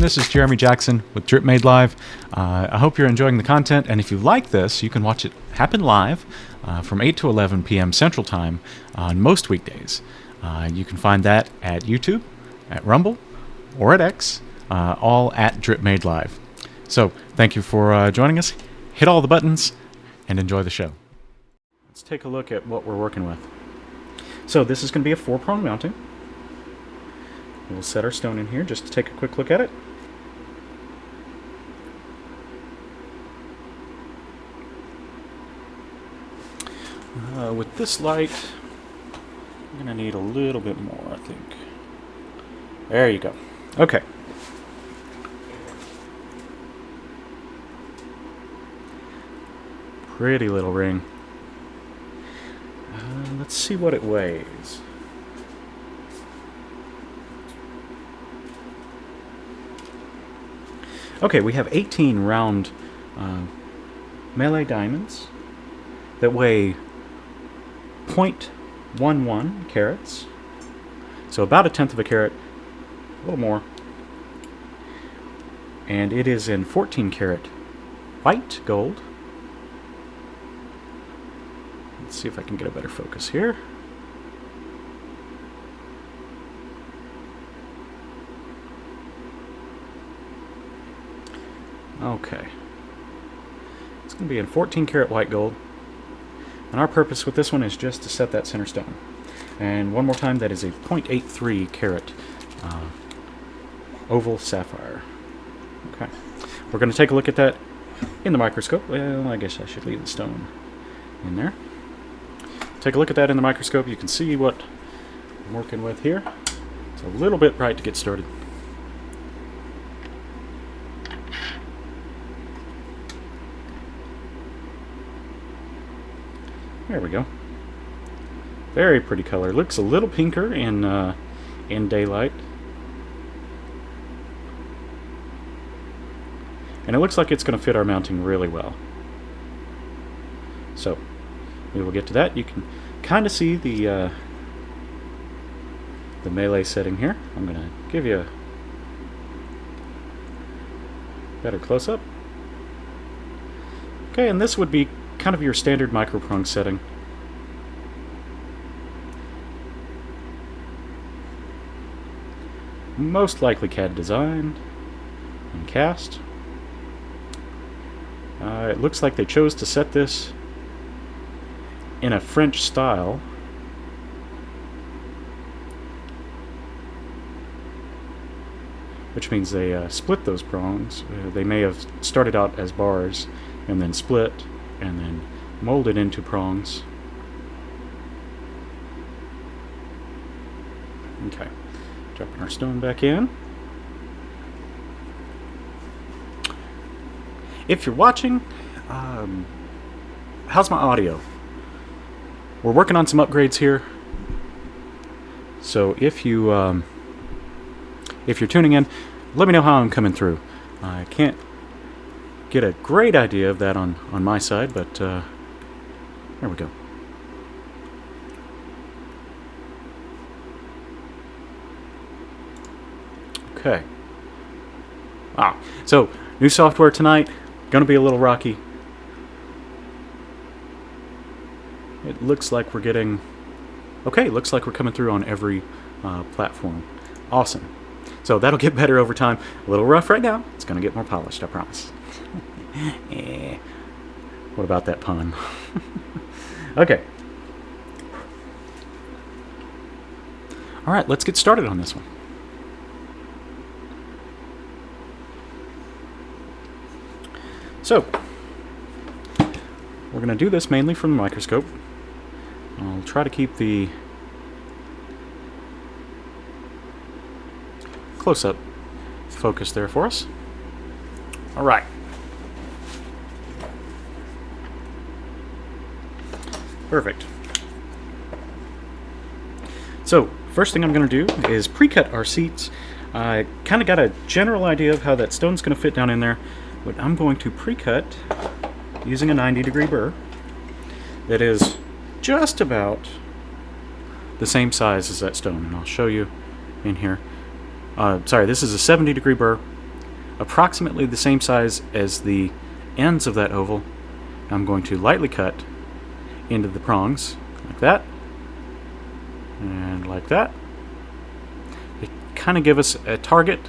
this is Jeremy Jackson with DripMadeLive. I hope you're enjoying the content, and if you like this, you can watch it happen live from 8 to 11 p.m. Central Time on most weekdays. You can find that at YouTube, at Rumble, or at X, all at DripMadeLive. So, thank you for joining us. Hit all the buttons, and enjoy the show. Let's take a look at what we're working with. So, this is going to be a 4-prong mounting. We'll set our stone in here just to take a quick look at it. With this light, I'm going to need a little bit more, I think. There you go. Okay. Pretty little ring. Let's see what it weighs. Okay, we have 18 round melee diamonds that weigh 0.11 carats. So about 1/10 of a carat, a little more. And it is in 14 karat white gold. Let's see if I can get a better focus here. Okay. It's going to be in 14 karat white gold. And our purpose with this one is just to set that center stone. And one more time, that is a 0.83 carat oval sapphire. Okay. We're going to take a look at that in the microscope. Well, I guess I should leave the stone in there. Take a look at that in the microscope. You can see what I'm working with here. It's a little bit bright to get started. There we go. Very pretty color. Looks a little pinker in daylight. And it looks like it's going to fit our mounting really well. So, we will get to that. You can kind of see the melee setting here. I'm going to give you a better close-up. Okay, and this would be kind of your standard micro-prong setting. Most likely CAD designed and cast. It looks like they chose to set this in a French style. Which means they split those prongs. They may have started out as bars and then split and then molded into prongs. Okay, dropping our stone back in. If you're watching, how's my audio? We're working on some upgrades here, so if you're tuning in, let me know how I'm coming through. I can't get a great idea of that on my side, but there we go. Okay. Wow. So, new software tonight. Gonna be a little rocky. It looks like we're getting... Okay, looks like we're coming through on every platform. Awesome. So that'll get better over time. A little rough right now. It's gonna get more polished, I promise. What about that pun? Okay. Alright, let's get started on this one. So, we're going to do this mainly from the microscope. I'll try to keep the close-up focus there for us. Alright. Perfect. So, first thing I'm going to do is pre-cut our seats. I kind of got a general idea of how that stone's going to fit down in there. But I'm going to pre-cut using a 90-degree burr that is just about the same size as that stone, and I'll show you in here. Sorry, this is a 70-degree burr, approximately the same size as the ends of that oval. I'm going to lightly cut into the prongs like that and like that. They kind of give us a target,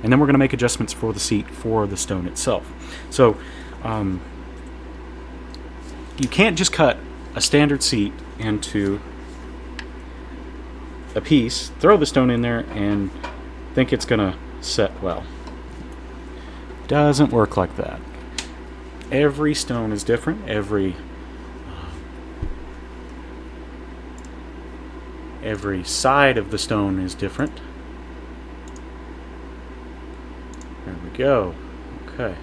and then we're going to make adjustments for the seat for the stone itself. So you can't just cut a standard seat into a piece, throw the stone in there, and think it's going to set well. Doesn't work like that. Every stone is different. Every side of the stone is different. There we go. Okay.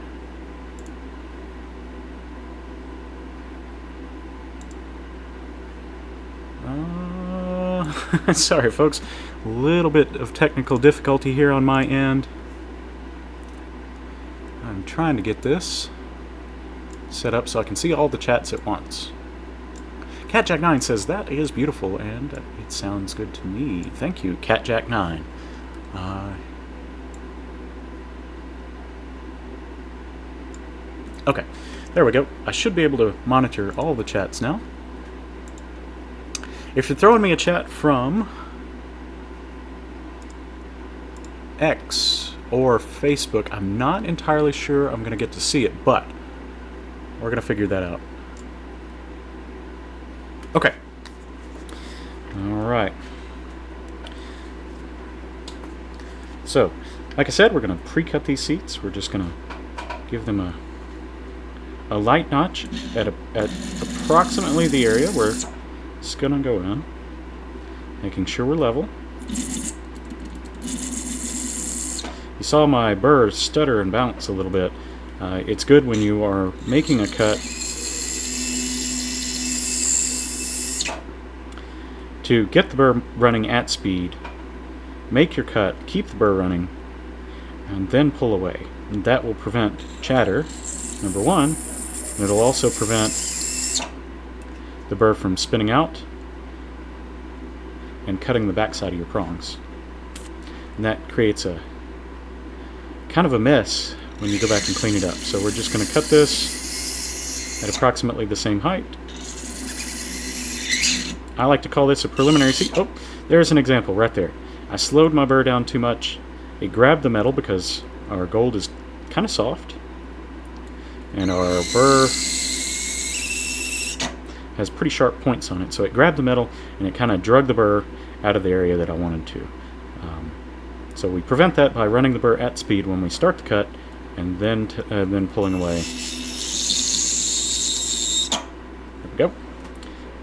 Sorry, folks. A little bit of technical difficulty here on my end. I'm trying to get this set up so I can see all the chats at once. CatJack9 says, that is beautiful, and it sounds good to me. Thank you, CatJack9. Okay, there we go. I should be able to monitor all the chats now. If you're throwing me a chat from X or Facebook, I'm not entirely sure I'm going to get to see it, but we're going to figure that out. Okay. Alright. So, like I said, we're going to pre-cut these seats. We're just going to give them a light notch at approximately the area where it's going to go in, making sure we're level. You saw my burr stutter and bounce a little bit. It's good when you are making a cut to get the burr running at speed. Make your cut, keep the burr running, and then pull away. And that will prevent chatter, number one. And it'll also prevent the burr from spinning out and cutting the backside of your prongs. And that creates a kind of a mess when you go back and clean it up. So we're just going to cut this at approximately the same height. I like to call this a preliminary seat. Oh, there's an example right there. I slowed my burr down too much. It grabbed the metal because our gold is kind of soft. And our burr has pretty sharp points on it. So it grabbed the metal and it kind of drug the burr out of the area that I wanted to. So we prevent that by running the burr at speed when we start the cut and then pulling away. There we go.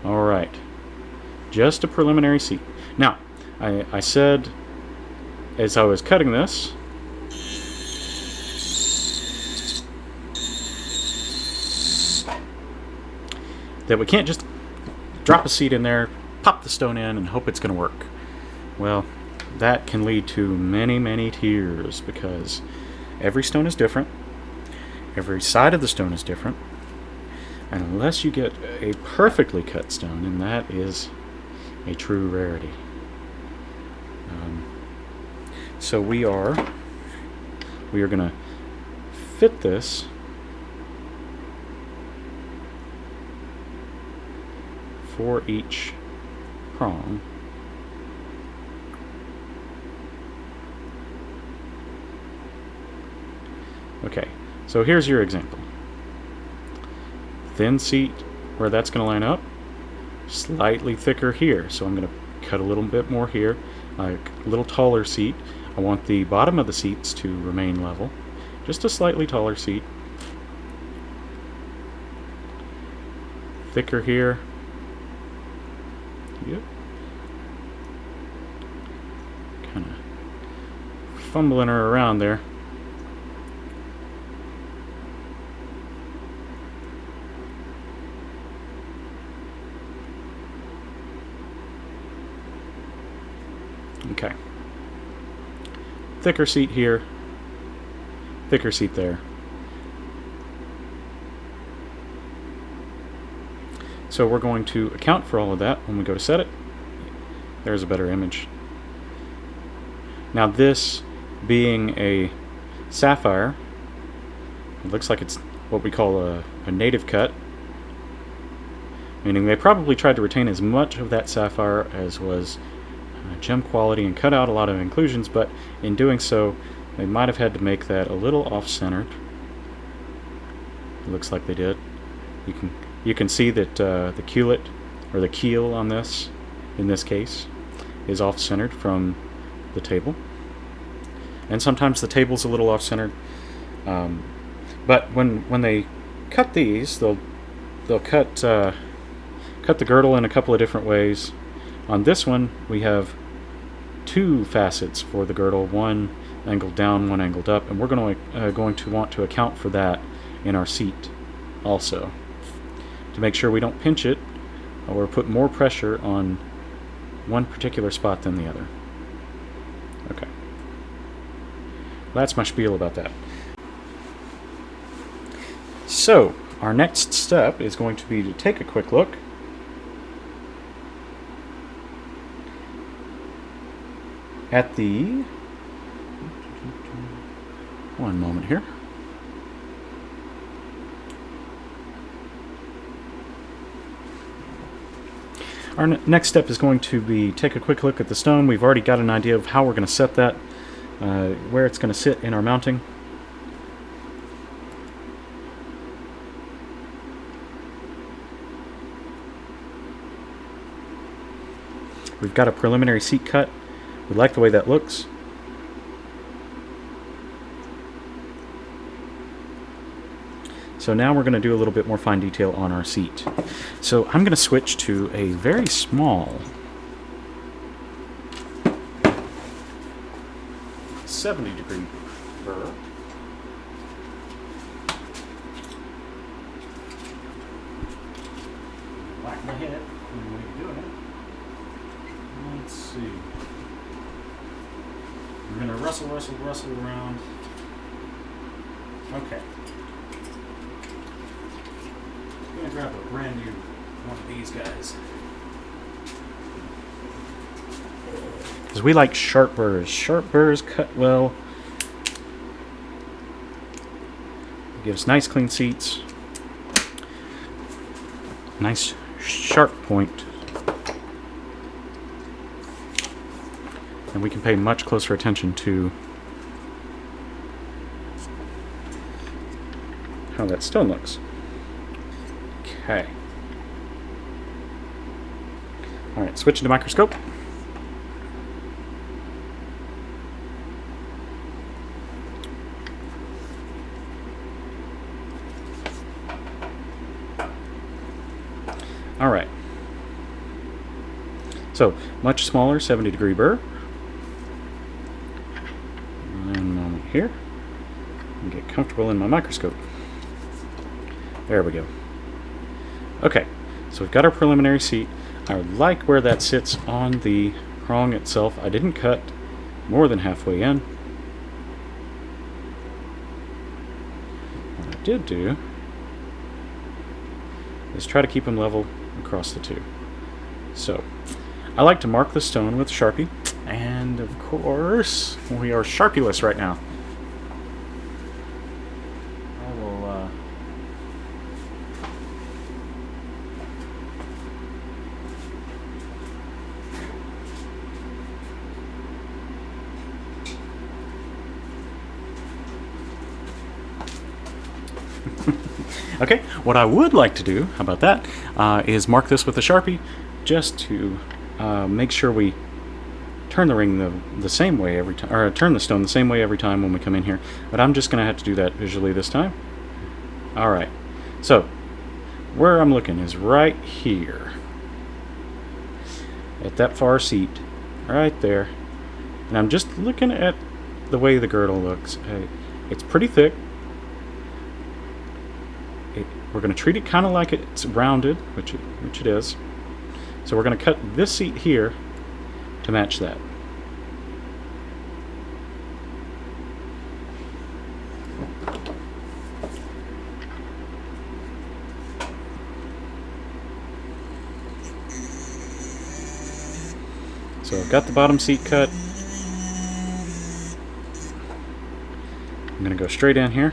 Alright. Just a preliminary seat. Now, I said as I was cutting this, that we can't just drop a seat in there, pop the stone in, and hope it's going to work. Well, that can lead to many, many tears because every stone is different. Every side of the stone is different. And unless you get a perfectly cut stone, and that is a true rarity. So we are going to fit this for each prong. Okay, so here's your example. Thin seat where that's going to line up, slightly thicker here. So I'm going to cut a little bit more here, a little taller seat. I want the bottom of the seats to remain level, just a slightly taller seat. Thicker here. Yep. Kind of fumbling her around there. Okay. Thicker seat here, thicker seat there. So we're going to account for all of that when we go to set it. There's a better image. Now this being a Sapphire. It looks like it's what we call a native cut, meaning they probably tried to retain as much of that sapphire as was gem quality and cut out a lot of inclusions, but in doing so they might have had to make that a little off-centered. It looks like they did. You can see that the culet, or the keel on this, in this case, is off-centered from the table. And sometimes the table's a little off-centered. But when they cut these, they'll cut the girdle in a couple of different ways. On this one, we have two facets for the girdle, one angled down, one angled up, and we're going to want to account for that in our seat also, to make sure we don't pinch it or put more pressure on one particular spot than the other. Okay. That's my spiel about that. So, our next step is going to be to take a quick look at the... One moment here. Our next step is going to be take a quick look at the stone. We've already got an idea of how we're going to set that, where it's going to sit in our mounting. We've got a preliminary seat cut. We like the way that looks. So now we're going to do a little bit more fine detail on our seat. So I'm going to switch to a very small 70-degree burr. Whack my head when we're doing it. Let's see. We're going to rustle around. Okay. I'm going to grab a brand new one of these guys. Because we like sharp burrs. Sharp burrs cut well. Gives nice clean seats. Nice sharp point. And we can pay much closer attention to how that stone looks. Okay. Alright, switching to microscope. Alright. So, much smaller 70-degree burr. One moment here. And get comfortable in my microscope. There we go. Okay, so we've got our preliminary seat. I like where that sits on the prong itself. I didn't cut more than halfway in. What I did do is try to keep them level across the two. So, I like to mark the stone with a Sharpie, and of course, we are Sharpie-less right now. I will Okay, what I would like to do, how about that, is mark this with a Sharpie, just to make sure we turn the ring the same way every time, or turn the stone the same way every time when we come in here. But I'm just going to have to do that visually this time. Alright, so where I'm looking is right here, at that far seat, right there. And I'm just looking at the way the girdle looks. It's pretty thick. We're going to treat it kind of like it's rounded, which it is. So we're going to cut this seat here to match that. So I've got the bottom seat cut. I'm going to go straight in here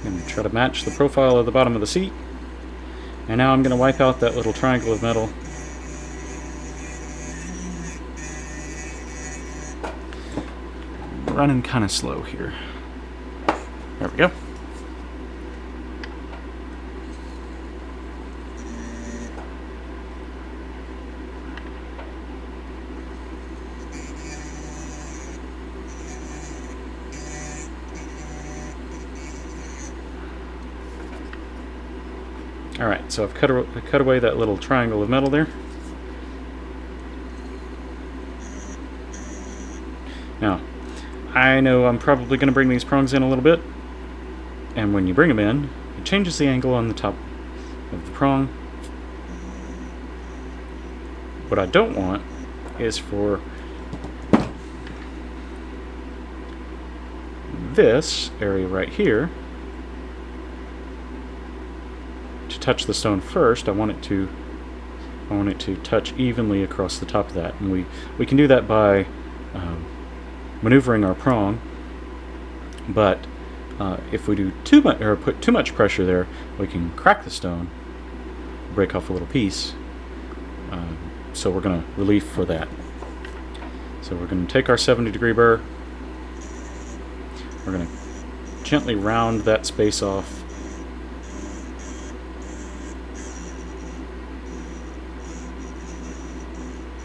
and try to match the profile of the bottom of the seat. And now I'm going to wipe out that little triangle of metal. Running kind of slow here. There we go. Alright, so I've cut away that little triangle of metal there. Now, I know I'm probably going to bring these prongs in a little bit, and when you bring them in, it changes the angle on the top of the prong. What I don't want is for this area right here to touch the stone first. I want it to touch evenly across the top of that, and we can do that by maneuvering our prong. But if we do too much or put too much pressure there, we can crack the stone, break off a little piece. So we're going to relief for that. So we're going to take our 70-degree burr. We're going to gently round that space off.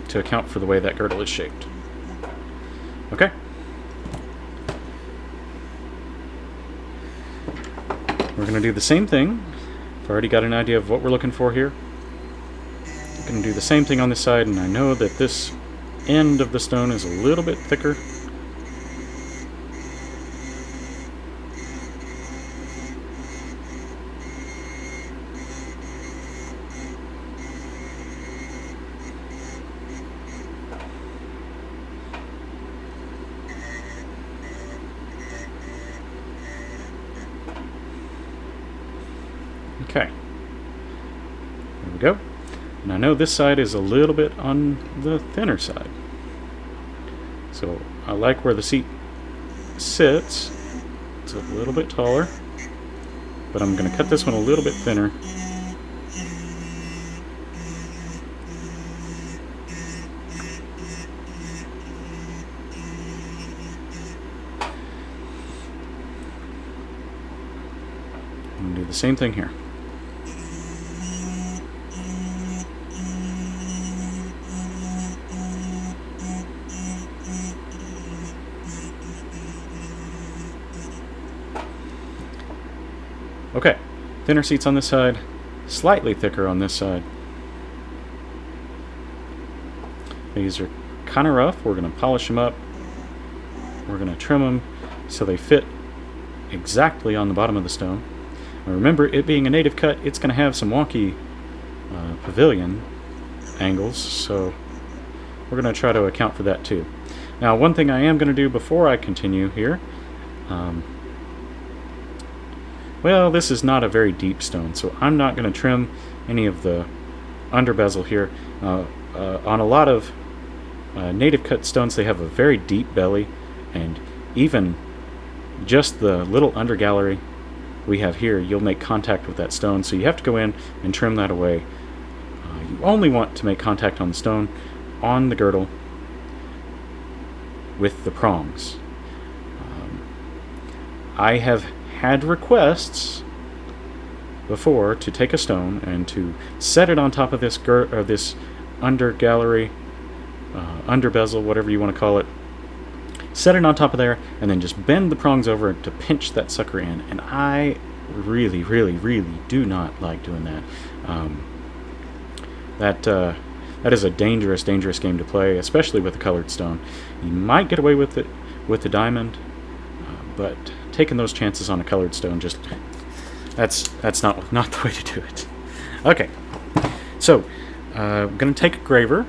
To account for the way that girdle is shaped. Okay? We're going to do the same thing. I've already got an idea of what we're looking for here. I'm going to do the same thing on this side, and I know that this end of the stone is a little bit thicker. Okay, there we go. And I know this side is a little bit on the thinner side. So I like where the seat sits. It's a little bit taller, but I'm going to cut this one a little bit thinner. I'm going to do the same thing here. Okay, thinner seats on this side, slightly thicker on this side. These are kind of rough. We're going to polish them up. We're going to trim them so they fit exactly on the bottom of the stone. Now remember, it being a native cut, it's going to have some wonky pavilion angles, so we're going to try to account for that too. Now, one thing I am going to do before I continue here, well, this is not a very deep stone, so I'm not going to trim any of the under bezel here. On a lot of native cut stones, they have a very deep belly, and even just the little under gallery we have here, you'll make contact with that stone, so you have to go in and trim that away. You only want to make contact on the stone, on the girdle, with the prongs. I have had requests before to take a stone and to set it on top of this this under gallery, under bezel, whatever you want to call it. Set it on top of there, and then just bend the prongs over to pinch that sucker in. And I really, really, really do not like doing that. That is a dangerous, dangerous game to play, especially with a colored stone. You might get away with it with the diamond, but taking those chances on a colored stone, just that's not the way to do it. Okay, so I'm going to take a graver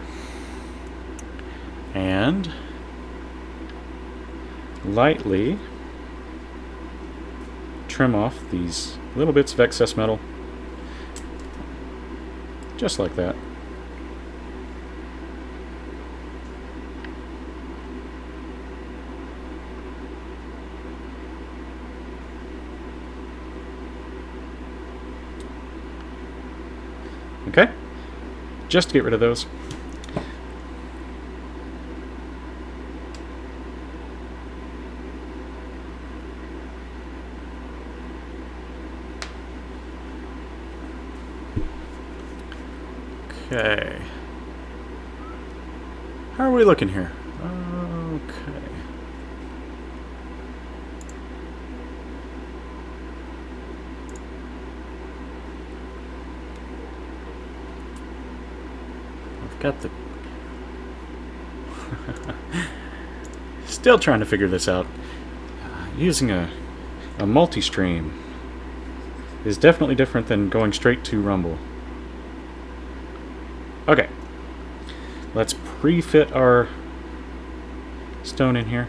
and lightly trim off these little bits of excess metal, just like that. just to get rid of those. Okay. How are we looking here? Okay. I've got the... Still trying to figure this out. Using a multi-stream is definitely different than going straight to Rumble. Okay. Let's pre-fit our stone in here.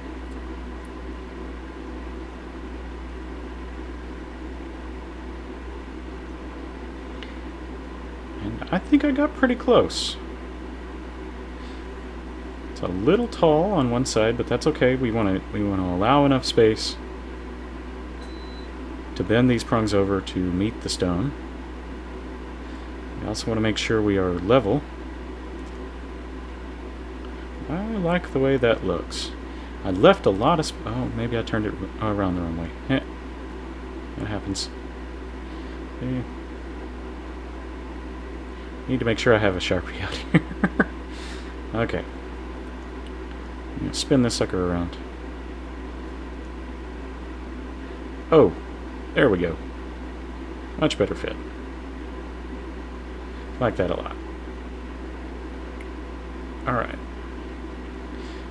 And I think I got pretty close. It's a little tall on one side, but that's okay. We want to allow enough space to bend these prongs over to meet the stone. We also want to make sure we are level. I like the way that looks. I left a lot of... oh, maybe I turned it around the wrong way. That happens. Okay. Need to make sure I have a Sharpie out here. Okay. I'm going to spin this sucker around. Oh, there we go. Much better fit. Like that a lot. Alright.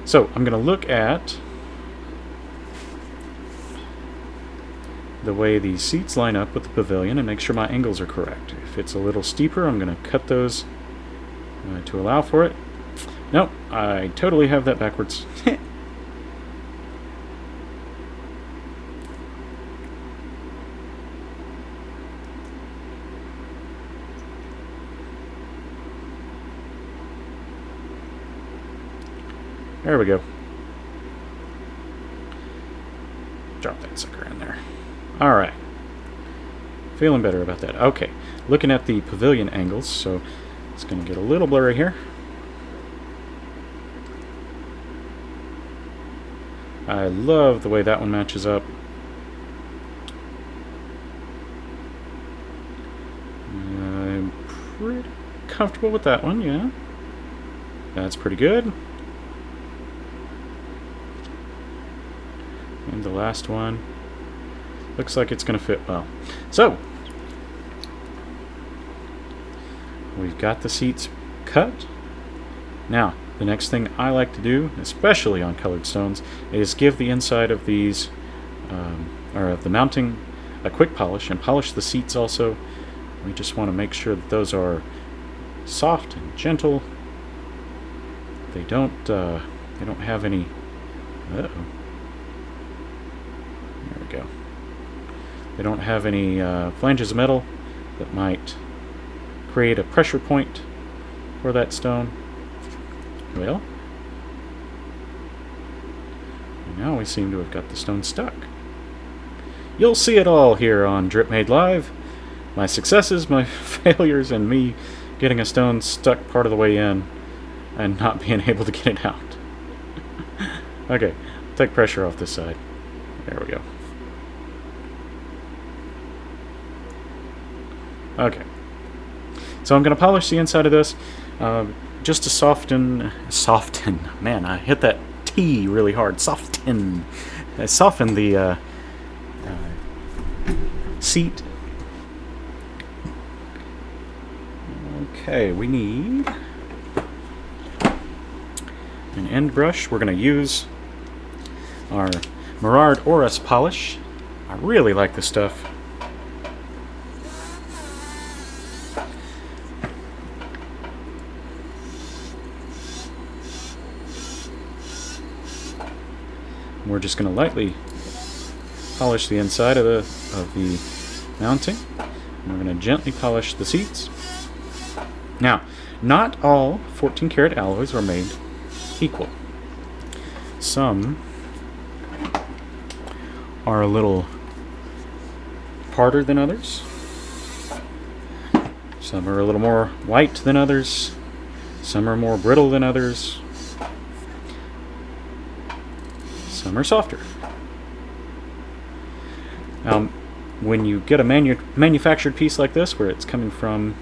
So, I'm going to look at the way these seats line up with the pavilion and make sure my angles are correct. If it's a little steeper, I'm going to cut those to allow for it. Nope, I totally have that backwards. There we go. Drop that sucker in there. Alright. Feeling better about that. Okay. Looking at the pavilion angles, so it's going to get a little blurry here. I love the way that one matches up. I'm pretty comfortable with that one, yeah. That's pretty good. And the last one looks like it's going to fit well. So, we've got the seats cut. Now, the next thing I like to do, especially on colored stones, is give the inside of these, or of the mounting, a quick polish, and polish the seats also. We just want to make sure that those are soft and gentle. They don't have any... uh-oh. There we go. They don't have any flanges of metal that might create a pressure point for that stone. Well, now we seem to have got the stone stuck. You'll see it all here on DripMadeLive. My successes, my failures, and me getting a stone stuck part of the way in and not being able to get it out. Okay, take pressure off this side. There we go. Okay. So I'm going to polish the inside of this just to soften, man, I hit that T really hard, soften the seat. Okay, we need an end brush. We're going to use our Mirard Oris polish. I really like this stuff. We're just going to lightly polish the inside of the mounting. And we're going to gently polish the seats. Now, not all 14 karat alloys are made equal. Some are a little harder than others. Some are a little more white than others. Some are more brittle than others. Some are softer. When you get a manufactured piece like this, where it's coming from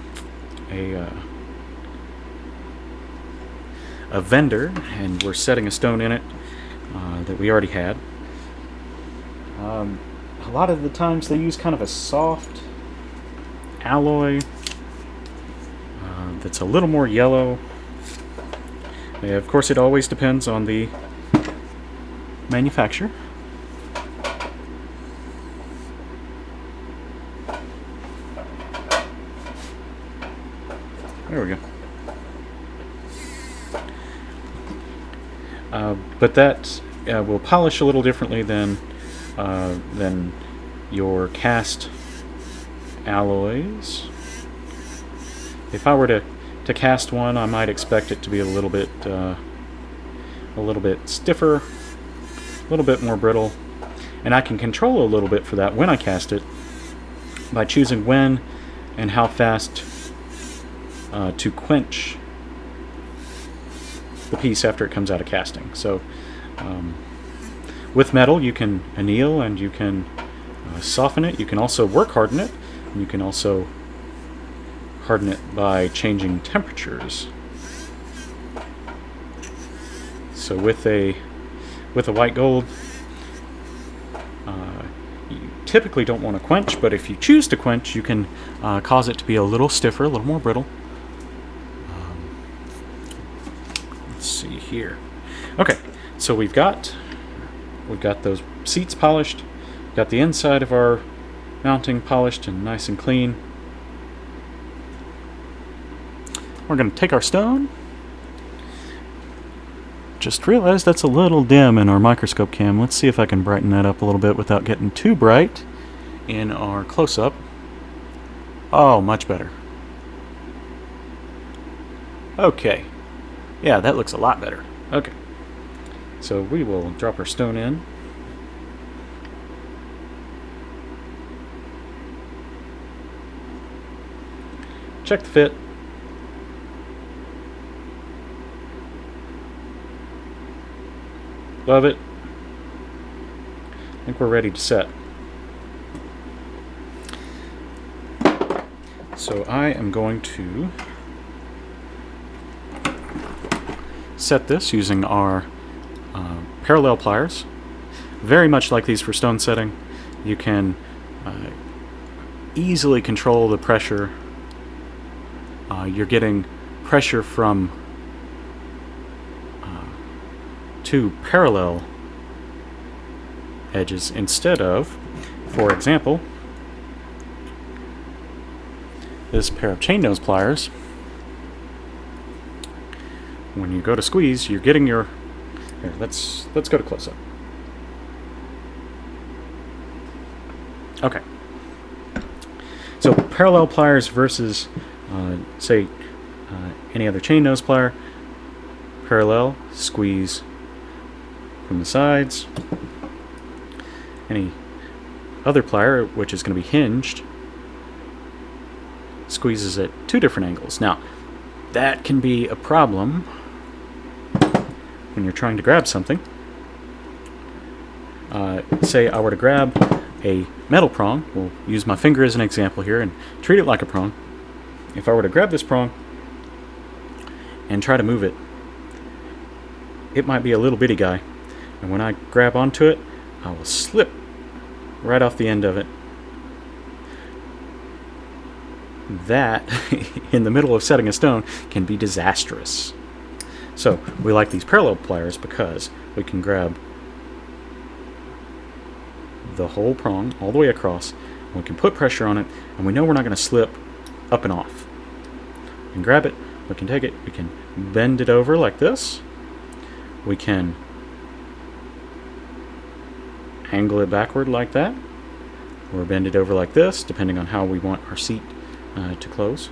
a vendor, and we're setting a stone in it that we already had, a lot of the times they use kind of a soft alloy that's a little more yellow. Of course, it always depends on the manufacturer. There we go. But that will polish a little differently than your cast alloys. If I were to cast one, I might expect it to be a little bit stiffer, a little bit more brittle, and I can control a little bit for that when I cast it by choosing when and how fast to quench the piece after it comes out of casting. So with metal, you can anneal and you can soften it. You can also work harden it, and you can also harden it by changing temperatures. So with a white gold, you typically don't want to quench, but if you choose to quench, you can cause it to be a little stiffer, a little more brittle. Let's see here. Okay, so we've got those seats polished, got the inside of our mounting polished and nice and clean. We're going to take our stone. Just realized that's a little dim in our microscope cam. Let's see if I can brighten that up a little bit without getting too bright in our close-up. Oh, much better. Okay. Yeah, that looks a lot better. Okay. So we will drop our stone in. Check the fit. Love it. I think we're ready to set. So I am going to set this using our parallel pliers. Very much like these for stone setting. You can easily control the pressure. You're getting pressure from two parallel edges instead of, for example, this pair of chain nose pliers. When you go to squeeze, you're getting your... Here, let's go to close-up. Okay. So parallel pliers versus, say, any other chain nose plier. Parallel, squeeze from the sides. Any other plier, which is going to be hinged, squeezes at two different angles. Now, that can be a problem when you're trying to grab something. Say I were to grab a metal prong. We'll use my finger as an example here and treat it like a prong. If I were to grab this prong and try to move it, it might be a little bitty guy. And when I grab onto it, I will slip right off the end of it. That, in the middle of setting a stone, can be disastrous. So we like these parallel pliers because we can grab the whole prong all the way across, and we can put pressure on it, and we know we're not going to slip up and off. We can grab it, we can take it, we can bend it over like this, we can angle it backward like that, or bend it over like this, depending on how we want our seat to close.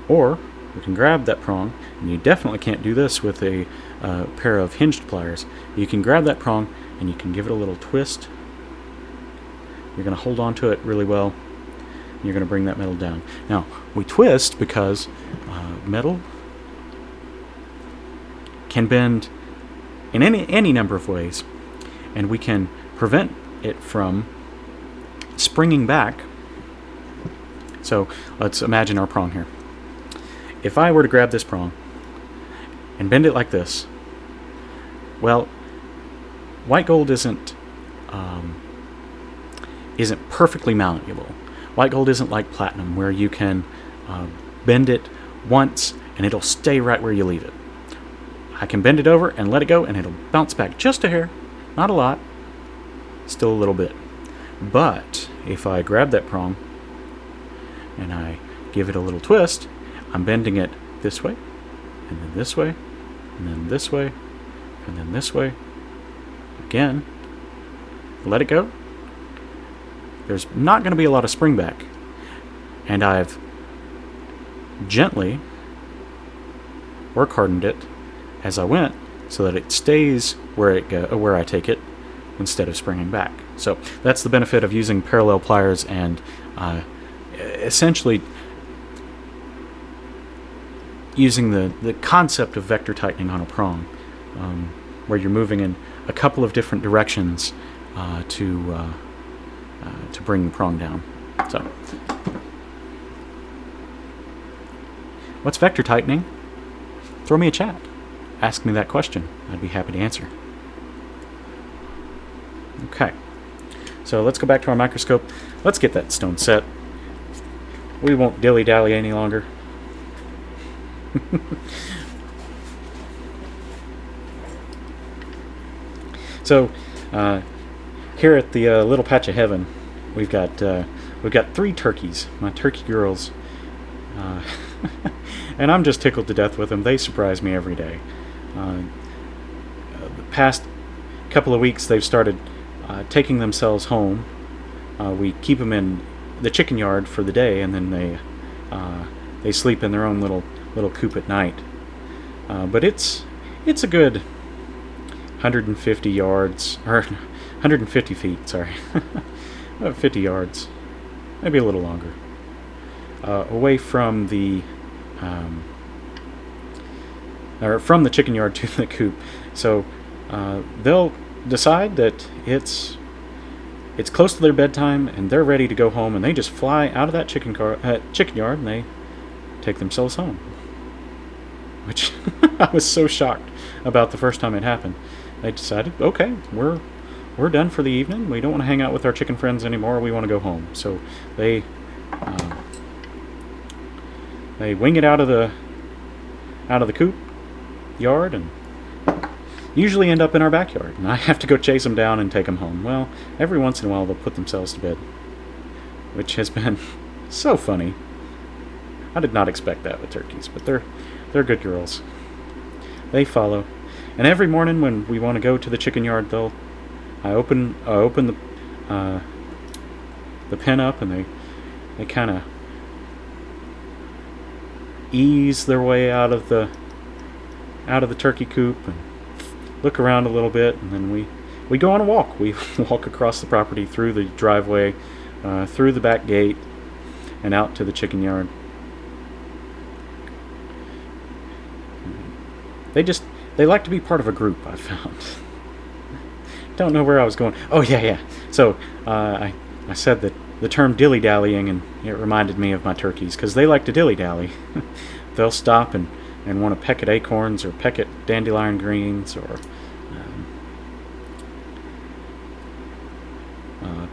Or we can grab that prong, and you definitely can't do this with a pair of hinged pliers. You can grab that prong and you can give it a little twist. You're going to hold on to it really well, and you're going to bring that metal down. Now, we twist because metal can bend in any number of ways, and we can prevent it from springing back. So let's imagine our prong here. If I were to grab this prong and bend it like this, well, white gold isn't perfectly malleable. White gold isn't like platinum, where you can bend it once and it'll stay right where you leave it. I can bend it over and let it go, and it'll bounce back just a hair, not a lot, still a little bit. But if I grab that prong and I give it a little twist, I'm bending it this way, and then this way, and then this way, and then this way. Again, let it go. There's not going to be a lot of spring back. And I've gently work hardened it as I went so that it stays where I take it instead of springing back. So that's the benefit of using parallel pliers and essentially using the concept of vector tightening on a prong, where you're moving in a couple of different directions to bring the prong down. So, what's vector tightening? Throw me a chat. Ask me that question. I'd be happy to answer. Okay, so let's go back to our microscope. Let's get that stone set. We won't dilly-dally any longer. So, here at the little patch of heaven, we've got 3 turkeys, my turkey girls, and I'm just tickled to death with them. They surprise me every day. The past couple of weeks, they've started taking themselves home. We keep them in the chicken yard for the day, and then they sleep in their own little coop at night. But it's a good 150 yards, or 150 feet, sorry. 50 yards, maybe a little longer, away from from the chicken yard to the coop. So they'll decide that it's close to their bedtime and they're ready to go home, and they just fly out of that chicken yard and they take themselves home, which I was so shocked about the first time it happened. They decided, okay, we're done for the evening. We don't want to hang out with our chicken friends anymore. We want to go home. So they wing it out of the coop yard and usually end up in our backyard, and I have to go chase them down and take them home. Well, every once in a while they'll put themselves to bed, which has been so funny. I did not expect that with turkeys, but they're good girls. They follow, and every morning when we want to go to the chicken yard, I open the pen up, and they kind of ease their way out of the turkey coop and look around a little bit, and then we go on a walk. We walk across the property, through the driveway, through the back gate, and out to the chicken yard. They like to be part of a group, I've found. Don't know where I was going. Oh, yeah. So, I said that the term dilly-dallying, and it reminded me of my turkeys, because they like to dilly-dally. They'll stop and want to peck at acorns, or peck at dandelion greens, or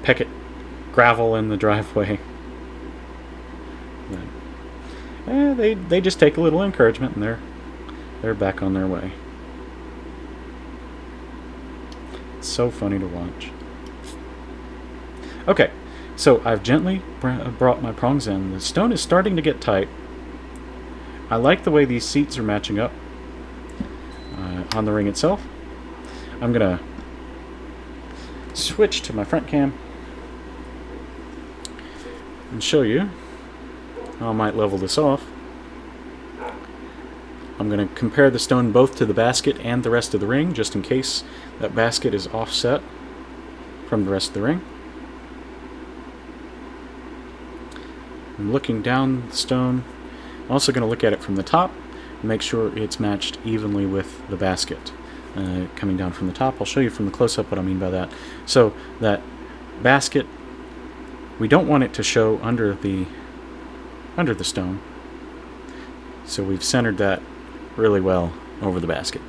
peck at gravel in the driveway. But, they just take a little encouragement, and they're back on their way. It's so funny to watch. Okay, so I've gently brought my prongs in. The stone is starting to get tight. I like the way these seats are matching up on the ring itself. I'm going to switch to my front cam and show you how I might level this off. I'm going to compare the stone both to the basket and the rest of the ring, just in case that basket is offset from the rest of the ring. I'm looking down the stone. I'm also going to look at it from the top, make sure it's matched evenly with the basket coming down from the top. I'll show you from the close-up what I mean by that. So that basket, we don't want it to show under the stone. So we've centered that really well over the basket.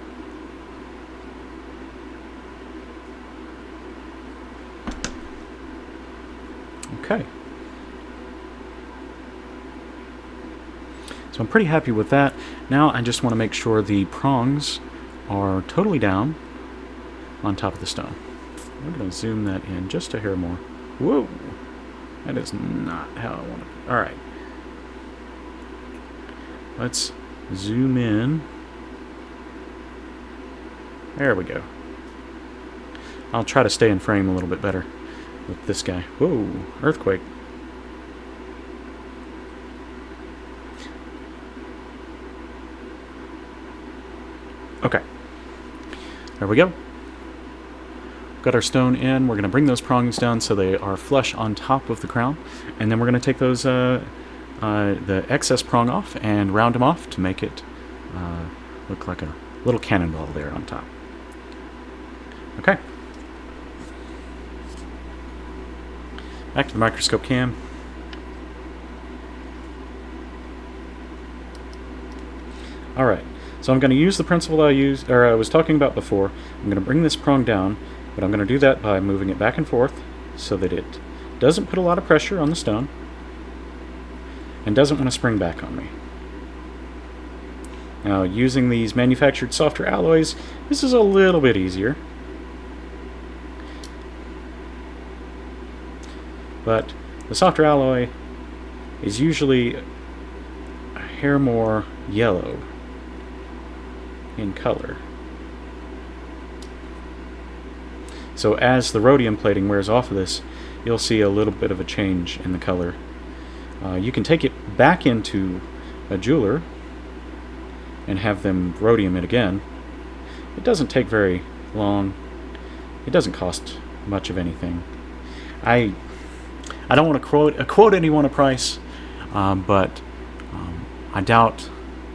Okay. So I'm pretty happy with that. Now I just want to make sure the prongs are totally down on top of the stone. We're going to zoom that in just a hair more. Whoa! That is not how I want it. Alright. Let's zoom in. There we go. I'll try to stay in frame a little bit better with this guy. Whoa! Earthquake. Okay. There we go. Got our stone in. We're going to bring those prongs down so they are flush on top of the crown. And then we're going to take those the excess prong off and round them off to make it look like a little cannonball there on top. Okay. Back to the microscope cam. Alright. So I'm going to use the principle I was talking about before. I'm going to bring this prong down, but I'm going to do that by moving it back and forth so that it doesn't put a lot of pressure on the stone and doesn't want to spring back on me. Now, using these manufactured softer alloys, this is a little bit easier. But the softer alloy is usually a hair more yellow in color. So as the rhodium plating wears off of this, you'll see a little bit of a change in the color. You can take it back into a jeweler and have them rhodium it again. It doesn't take very long. It doesn't cost much of anything. I don't want to quote anyone a price, but I doubt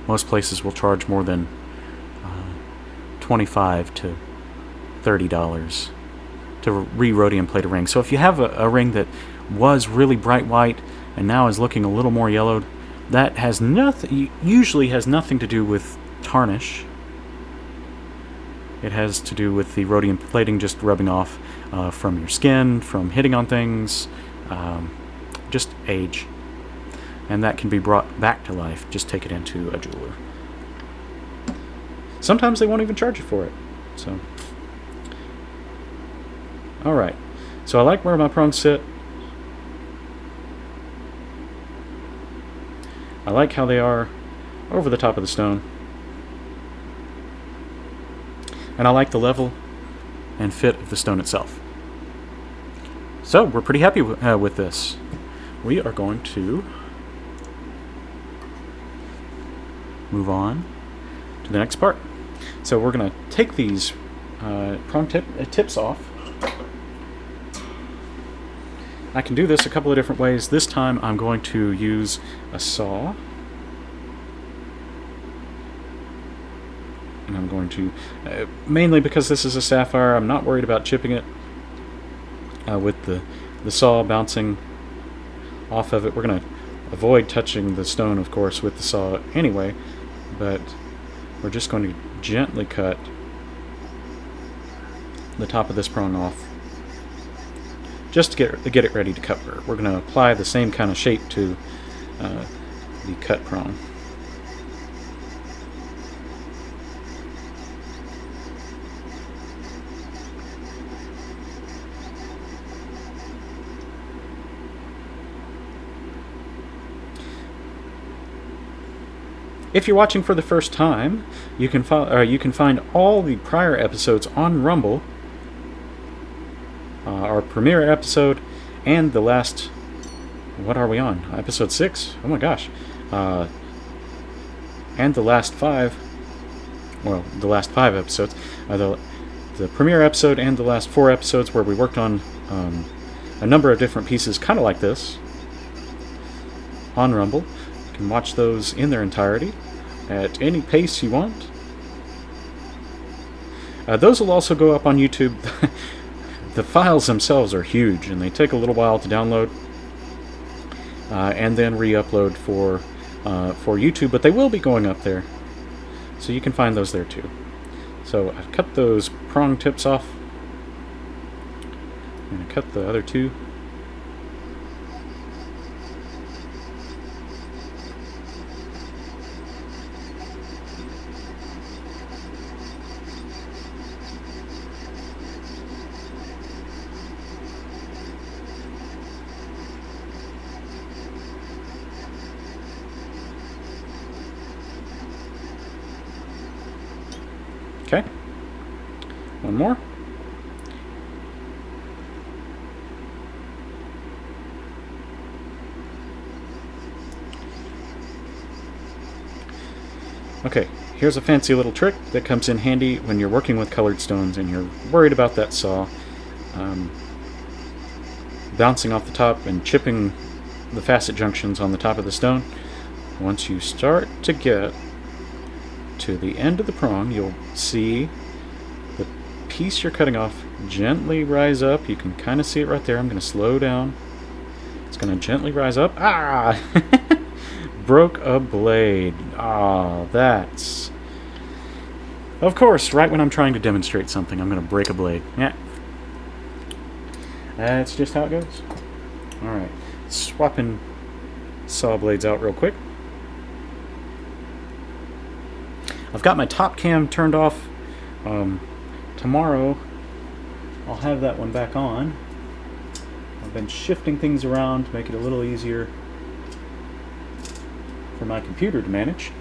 most places will charge more than $25 to $30 to re-rhodium plate a ring. So if you have a ring that was really bright white and now is looking a little more yellowed, that has usually has nothing to do with tarnish. It has to do with the rhodium plating just rubbing off from your skin, from hitting on things, just age. And that can be brought back to life. Just take it into a jeweler. Sometimes they won't even charge you for it. So, alright. So I like where my prongs sit. I like how they are over the top of the stone. And I like the level and fit of the stone itself. So, we're pretty happy with this. We are going to move on to the next part. So we're going to take these prong tips off. I can do this a couple of different ways. This time I'm going to use a saw. And I'm going to, mainly because this is a sapphire, I'm not worried about chipping it with the saw bouncing off of it. We're going to avoid touching the stone, of course, with the saw anyway, but we're just going to gently cut the top of this prong off just to get it ready to cover. We're going to apply the same kind of shape to the cut prong. If you're watching for the first time, you can find all the prior episodes on Rumble, our premiere episode, and the last... What are we on? Episode 6? Oh my gosh. And the last 5... Well, the last 5 episodes. The premiere episode and the last 4 episodes where we worked on a number of different pieces, kind of like this, on Rumble. You can watch those in their entirety. at any pace you want. Those will also go up on YouTube. The files themselves are huge, and they take a little while to download and then re-upload for YouTube, but they will be going up there, so you can find those there too. So I've cut those prong tips off. I'm going to cut the other two. Okay, one more. Okay, here's a fancy little trick that comes in handy when you're working with colored stones and you're worried about that saw bouncing off the top and chipping the facet junctions on the top of the stone. Once you start to get to the end of the prong, you'll see the piece you're cutting off gently rise up. You can kind of see it right there. I'm going to slow down. It's going to gently rise up. Ah! Broke a blade. Ah, that's... Of course, right when I'm trying to demonstrate something, I'm going to break a blade. Yeah. That's just how it goes. Alright. Swapping saw blades out real quick. I've got my top cam turned off. Tomorrow I'll have that one back on. I've been shifting things around to make it a little easier for my computer to manage.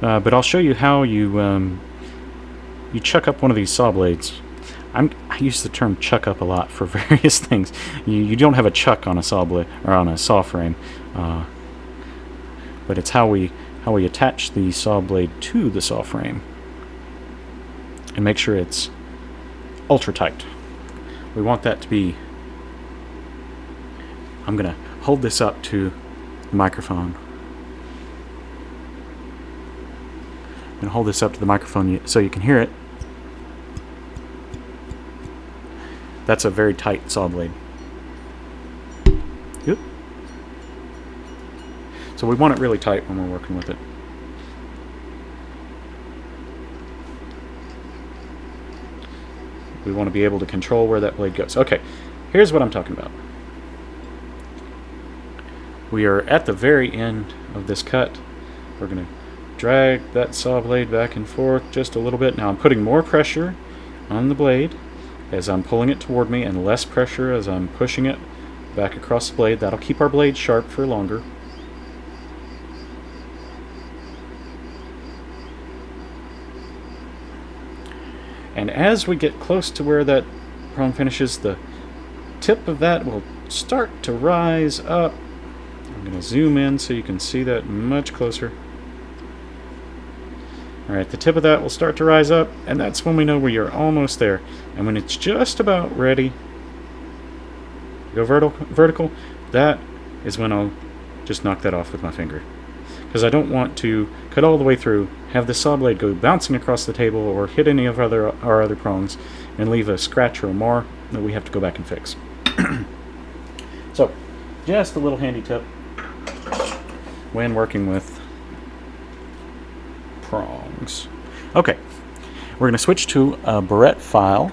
But I'll show you how you chuck up one of these saw blades. I use the term chuck up a lot for various things. You don't have a chuck on a saw blade or on a saw frame, but it's how we attach the saw blade to the saw frame and make sure it's ultra tight. We want that to be... I'm gonna hold this up to the microphone. I'm gonna hold this up to the microphone so you can hear it. That's a very tight saw blade. Yep. So we want it really tight when we're working with it. We want to be able to control where that blade goes. Okay, here's what I'm talking about. We are at the very end of this cut. We're going to drag that saw blade back and forth just a little bit. Now I'm putting more pressure on the blade as I'm pulling it toward me, and less pressure as I'm pushing it back across the blade. That'll keep our blade sharp for longer. And as we get close to where that prong finishes, the tip of that will start to rise up. I'm going to zoom in so you can see that much closer. Alright, the tip of that will start to rise up, and that's when we know we are almost there. And when it's just about ready to go vertical, that is when I'll just knock that off with my finger. Because I don't want to cut all the way through, have the saw blade go bouncing across the table or hit any of our other prongs, and leave a scratch or a mar that we have to go back and fix. So, just a little handy tip when working with prongs. Okay, we're going to switch to a barrette file.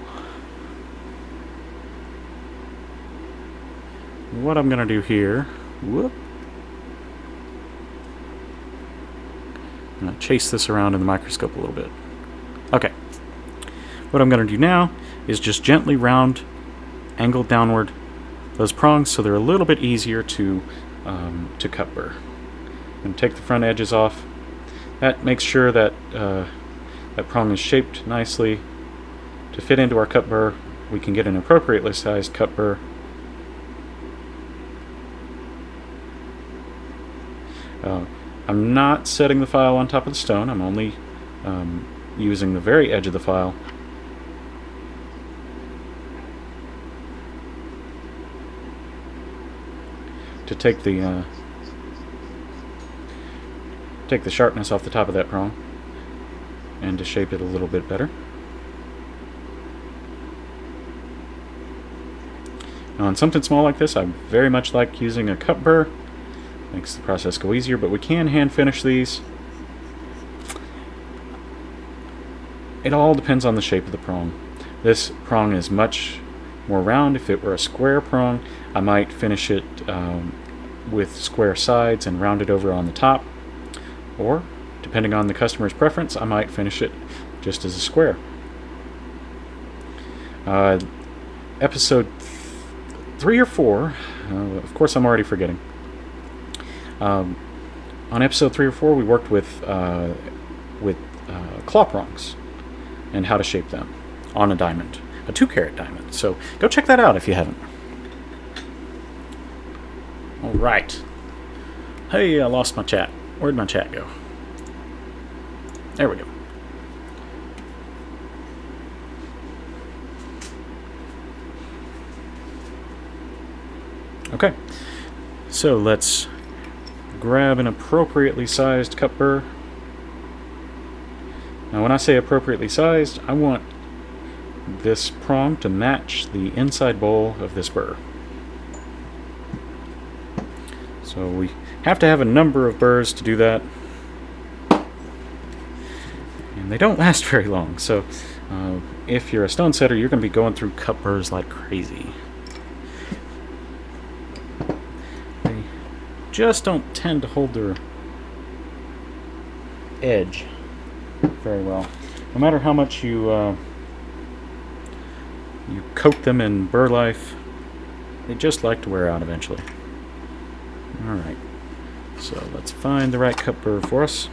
What I'm going to do here, I'm going to chase this around in the microscope a little bit. Okay, what I'm going to do now is just gently round, angle downward those prongs so they're a little bit easier to cut burr. I'm going to take the front edges off. That makes sure that that prong is shaped nicely to fit into our cut burr. We can get an appropriately sized cut burr. I'm not setting the file on top of the stone. I'm only using the very edge of the file. to take the sharpness off the top of that prong and to shape it a little bit better. Now on something small like this, I very much like using a cup burr. Makes the process go easier, but we can hand finish these. It all depends on the shape of the prong. This prong is much more round. If it were a square prong, I might finish it with square sides and round it over on the top. Or, depending on the customer's preference, I might finish it just as a square. Episode 3 or 4, of course I'm already forgetting. On episode 3 or 4, we worked with claw prongs and how to shape them on a diamond, a 2-carat diamond. So go check that out if you haven't. All right. Hey, I lost my chat. Where'd my chat go? There we go. Okay, so let's grab an appropriately sized cup burr. Now when I say appropriately sized, I want this prong to match the inside bowl of this burr. So we have to have a number of burrs to do that. And they don't last very long, so if you're a stone setter, you're going to be going through cup burrs like crazy. They just don't tend to hold their edge very well. No matter how much you coat them in burr life, they just like to wear out eventually. Alright, so let's find the right cup burr for us.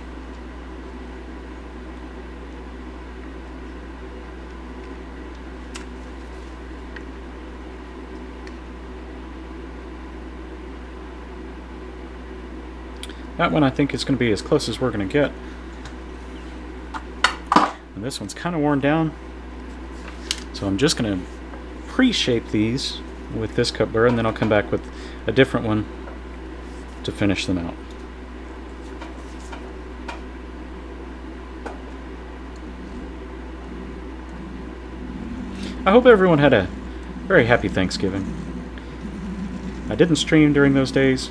That one I think is going to be as close as we're going to get. And this one's kind of worn down. So I'm just going to pre-shape these with this cup burr, and then I'll come back with a different one to finish them out. I hope everyone had a very happy Thanksgiving. I didn't stream during those days.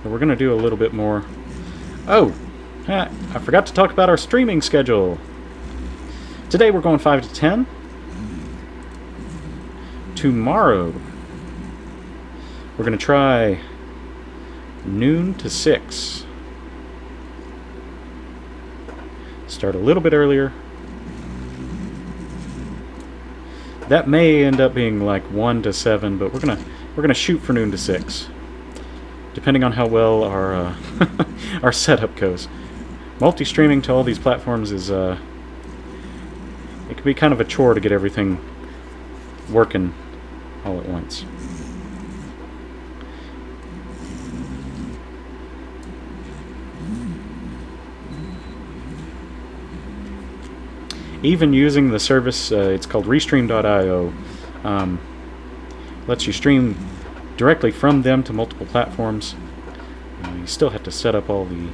But we're going to do a little bit more. Oh, I forgot to talk about our streaming schedule. Today we're going 5 to 10. Tomorrow we're going to try noon to 6. Start a little bit earlier. That may end up being like 1 to 7, but we're gonna shoot for noon to 6, depending on how well our our setup goes. Multi-streaming to all these platforms is it can be kind of a chore to get everything working all at once. Even using the service, it's called Restream.io, lets you stream directly from them to multiple platforms. You still have to set up all the,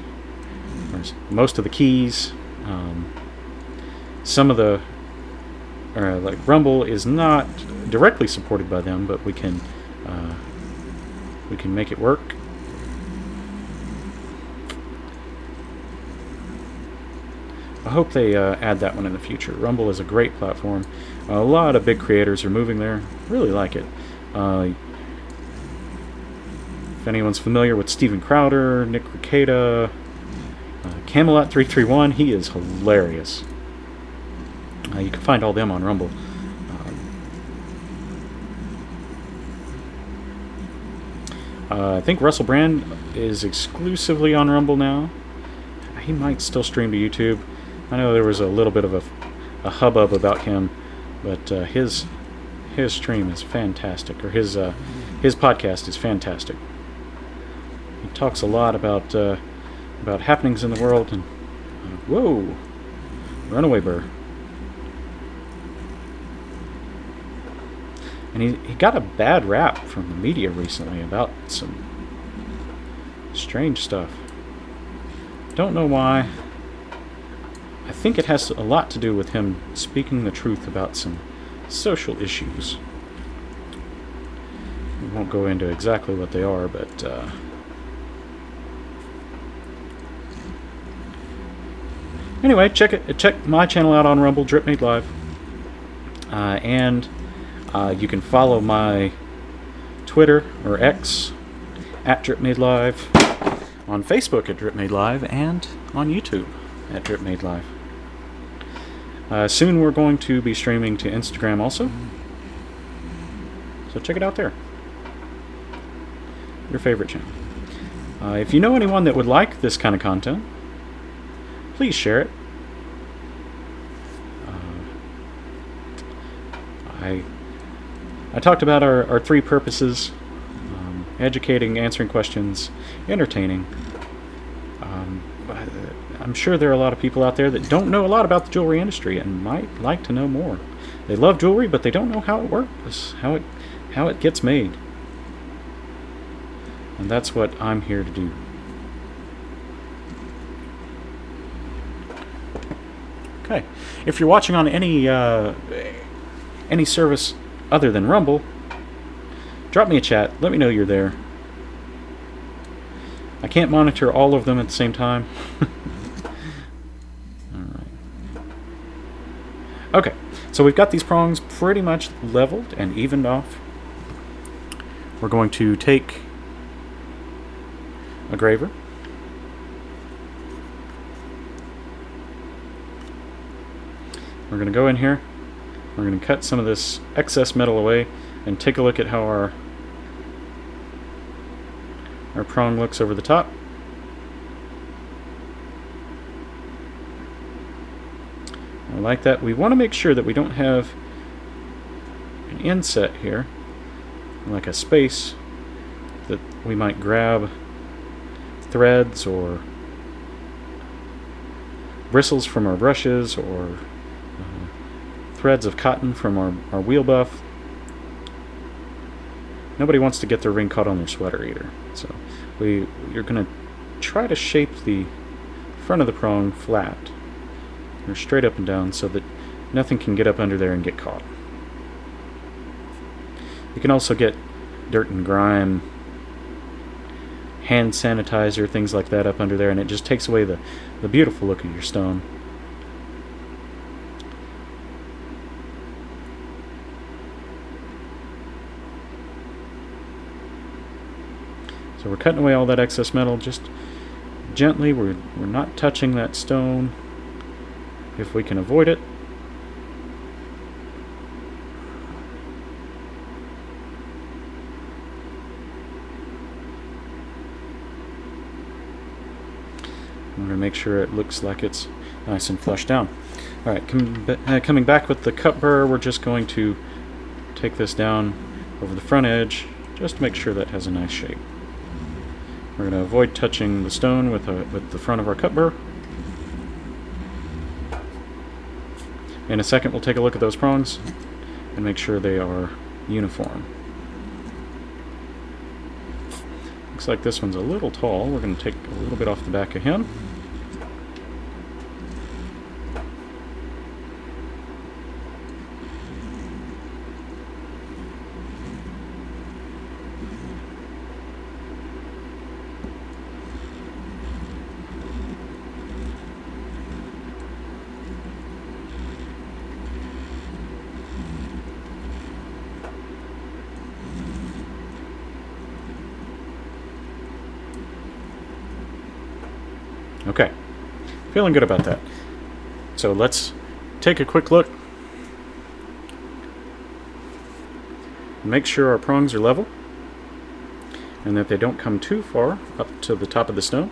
most of the keys. Some of the, like Rumble is not directly supported by them, but we can make it work. I hope they add that one in the future. Rumble is a great platform. A lot of big creators are moving there. Really like it. If anyone's familiar with Steven Crowder, Nick Ricada, Camelot331, he is hilarious. You can find all them on Rumble. I think Russell Brand is exclusively on Rumble now. He might still stream to YouTube. I know there was a little bit of a hubbub about him, but his stream is fantastic, or his podcast is fantastic. He talks a lot about happenings in the world, and whoa, runaway burr. And he got a bad rap from the media recently about some strange stuff. Don't know why. I think it has a lot to do with him speaking the truth about some social issues. We won't go into exactly what they are, but anyway, check my channel out on Rumble, DripMadeLive, and you can follow my Twitter or X at DripMadeLive, on Facebook at DripMadeLive, and on YouTube at DripMadeLive. Soon we're going to be streaming to Instagram also, so check it out there. Your favorite channel. If you know anyone that would like this kind of content, please share it. I talked about our three purposes: educating, answering questions, entertaining. I'm sure there are a lot of people out there that don't know a lot about the jewelry industry and might like to know more. They love jewelry, but they don't know how it works, how it gets made. And that's what I'm here to do. Okay, if you're watching on any service other than Rumble, drop me a chat. Let me know you're there. I can't monitor all of them at the same time. Alright. Okay, so we've got these prongs pretty much leveled and evened off. We're going to take a graver. We're going to go in here. We're going to cut some of this excess metal away and take a look at how our prong looks over the top. I like that. We want to make sure that we don't have an inset here, like a space that we might grab threads or bristles from our brushes, or threads of cotton from our wheel buff. Nobody wants to get their ring caught on their sweater either. So you're going to try to shape the front of the prong flat, or straight up and down, so that nothing can get up under there and get caught. You can also get dirt and grime, hand sanitizer, things like that up under there, and it just takes away the beautiful look of your stone. So we're cutting away all that excess metal just gently. We're not touching that stone if we can avoid it. We're going to make sure it looks like it's nice and flushed down. Alright, coming back with the cut burr, we're just going to take this down over the front edge just to make sure that has a nice shape. We're going to avoid touching the stone with the front of our cut burr. In a second we'll take a look at those prongs and make sure they are uniform. Looks like this one's a little tall. We're going to take a little bit off the back of him. Okay, feeling good about that. So let's take a quick look. Make sure our prongs are level and that they don't come too far up to the top of the stone.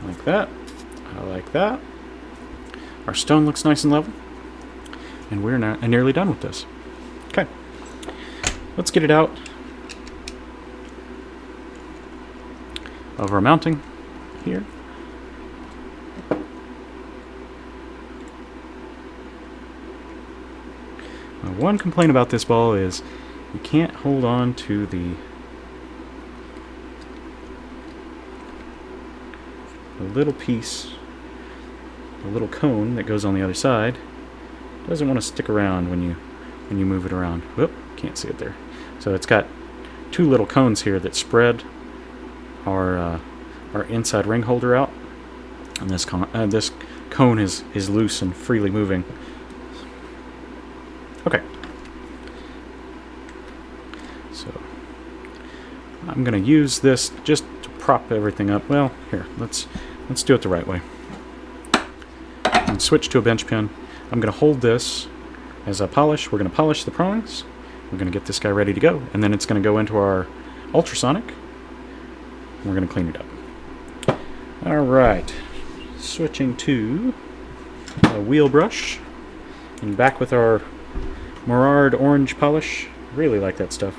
Like that. I like that. Our stone looks nice and level. And we're nearly done with this. Okay, let's get it out of our mounting here. One complaint about this ball is you can't hold on to the little piece, the little cone that goes on the other side. Doesn't want to stick around when you move it around. Whoop, can't see it there. So it's got two little cones here that spread our inside ring holder out, and this cone is loose and freely moving. Okay. So I'm going to use this just to prop everything up. Well, here, let's do it the right way. And switch to a bench pin. I'm going to hold this as I polish. We're going to polish the prongs. We're going to get this guy ready to go, and then it's going to go into our ultrasonic. We're going to clean it up. All right, switching to a wheel brush, and back with our Morard orange polish. Really like that stuff.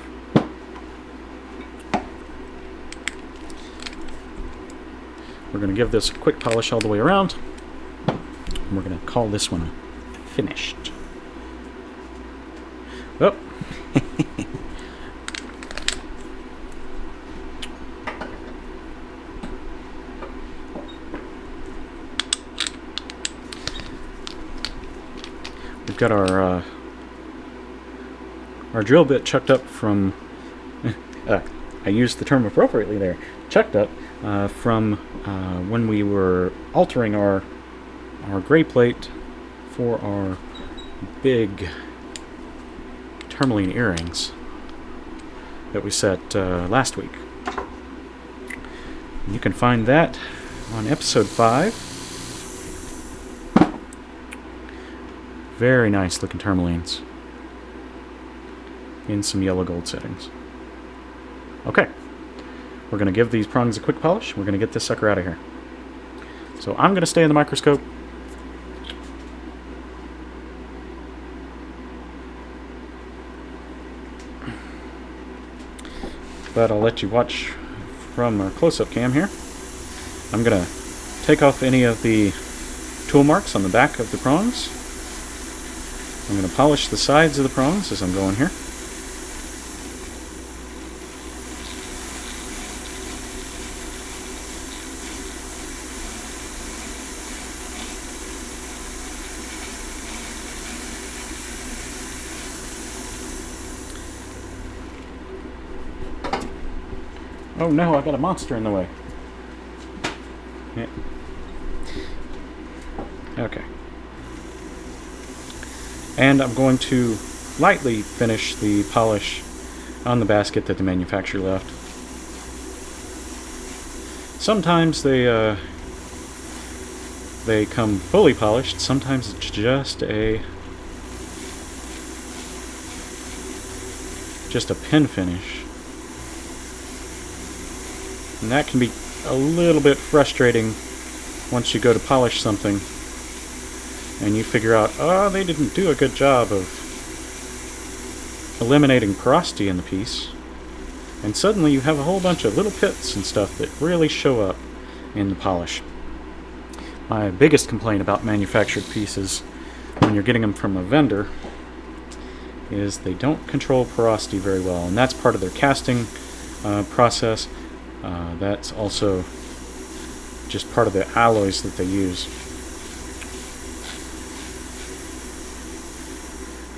We're going to give this a quick polish all the way around, and we're going to call this one finished. Oh. We've got our drill bit chucked up from, I used the term appropriately there, chucked up from when we were altering our gray plate for our big tourmaline earrings that we set last week. You can find that on episode 5. Very nice looking tourmalines in some yellow gold settings. Okay, we're going to give these prongs a quick polish. We're going to get this sucker out of here. So I'm going to stay in the microscope. But I'll let you watch from our close-up cam here. I'm going to take off any of the tool marks on the back of the prongs. I'm going to polish the sides of the prongs as I'm going here. Oh no, I've got a monster in the way. Yeah. Okay. And I'm going to lightly finish the polish on the basket that the manufacturer left. Sometimes they come fully polished. Sometimes it's just a pin finish. And that can be a little bit frustrating once you go to polish something and you figure out, oh, they didn't do a good job of eliminating porosity in the piece. And suddenly you have a whole bunch of little pits and stuff that really show up in the polish. My biggest complaint about manufactured pieces when you're getting them from a vendor is they don't control porosity very well, and that's part of their casting process. That's also just part of the alloys that they use.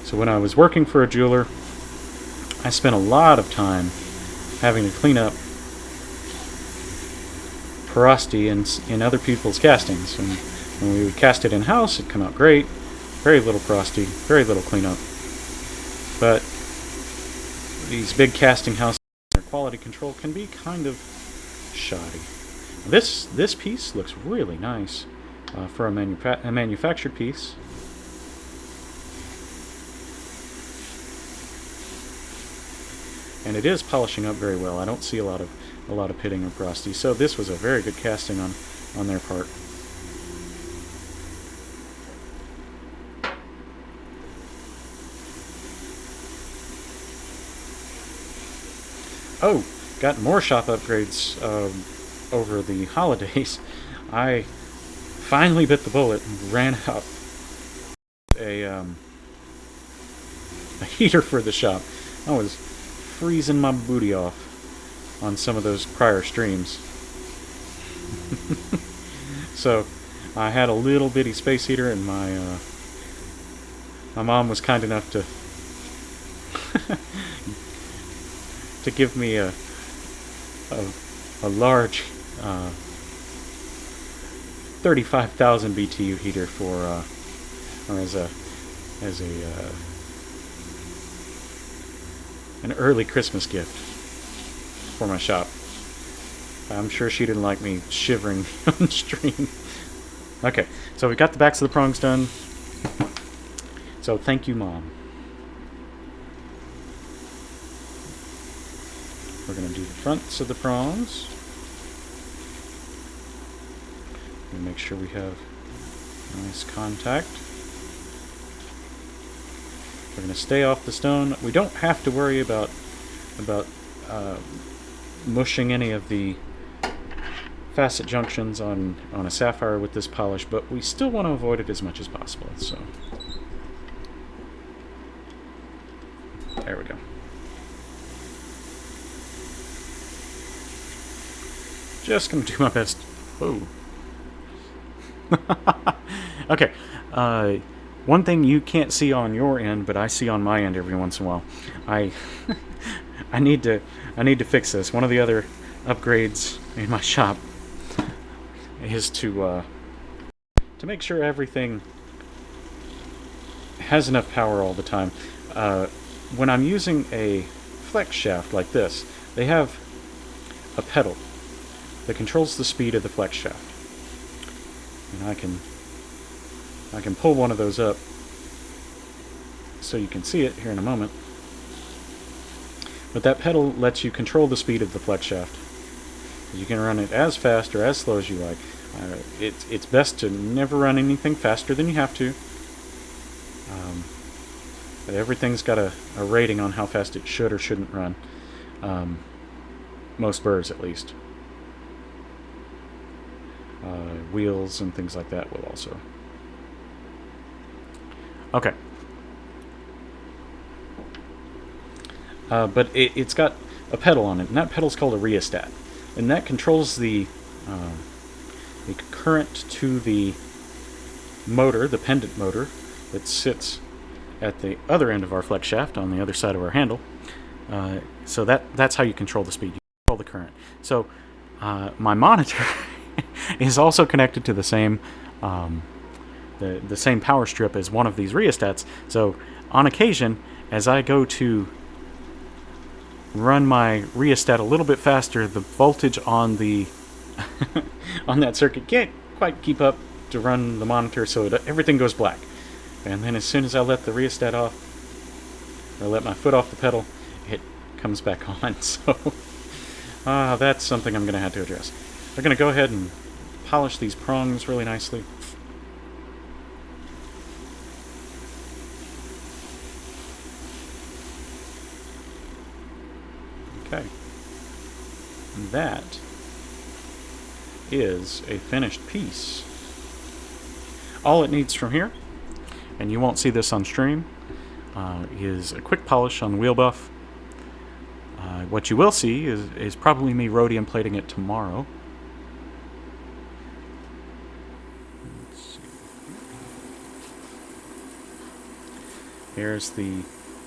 So when I was working for a jeweler, I spent a lot of time having to clean up porosity in other people's castings. And when we would cast it in-house, it'd come out great. Very little porosity, very little cleanup. But these big casting houses, their quality control can be kind of shoddy. This piece looks really nice for a manufactured piece. And it is polishing up very well. I don't see a lot of pitting or porosity. So this was a very good casting on their part. Oh, got more shop upgrades over the holidays. I finally bit the bullet and ran out a a heater for the shop. I was freezing my booty off on some of those prior streams. So I had a little bitty space heater, and my mom was kind enough to to give me a large 35,000 BTU heater for or as an early Christmas gift for my shop. I'm sure she didn't like me shivering on stream. Okay, so we got the backs of the prongs done. So thank you, Mom. We're going to do the fronts of the prongs. And make sure we have nice contact. We're going to stay off the stone. We don't have to worry about mushing any of the facet junctions on a sapphire with this polish, but we still want to avoid it as much as possible. So there we go. Just gonna do my best. Whoa. Okay. One thing you can't see on your end, but I see on my end every once in a while. I need to fix this. One of the other upgrades in my shop is to make sure everything has enough power all the time. When I'm using a flex shaft like this, they have a pedal that controls the speed of the flex shaft, and I can pull one of those up so you can see it here in a moment. But that pedal lets you control the speed of the flex shaft. You can run it as fast or as slow as you like. It's best to never run anything faster than you have to. But everything's got a rating on how fast it should or shouldn't run. Most burrs, at least. Wheels and things like that will also. Okay. But it's got a pedal on it, and that pedal's called a rheostat. And that controls the current to the motor, the pendant motor, that sits at the other end of our flex shaft on the other side of our handle. So that's how you control the speed. You control the current. So my monitor is also connected to the same the same power strip as one of these rheostats. So on occasion, as I go to run my rheostat a little bit faster, the voltage on the on that circuit can't quite keep up to run the monitor, so everything goes black. And then as soon as I let the rheostat off, or let my foot off the pedal, it comes back on. So that's something I'm going to have to address. We're going to go ahead and polish these prongs really nicely. Okay. That is a finished piece. All it needs from here, and you won't see this on stream, is a quick polish on the wheel buff. What you will see is probably me rhodium plating it tomorrow. Let's see. Here's the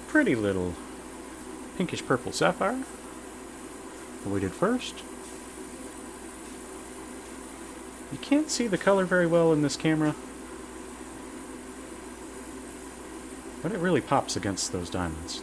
pretty little pinkish purple sapphire that we did first. You can't see the color very well in this camera, but it really pops against those diamonds.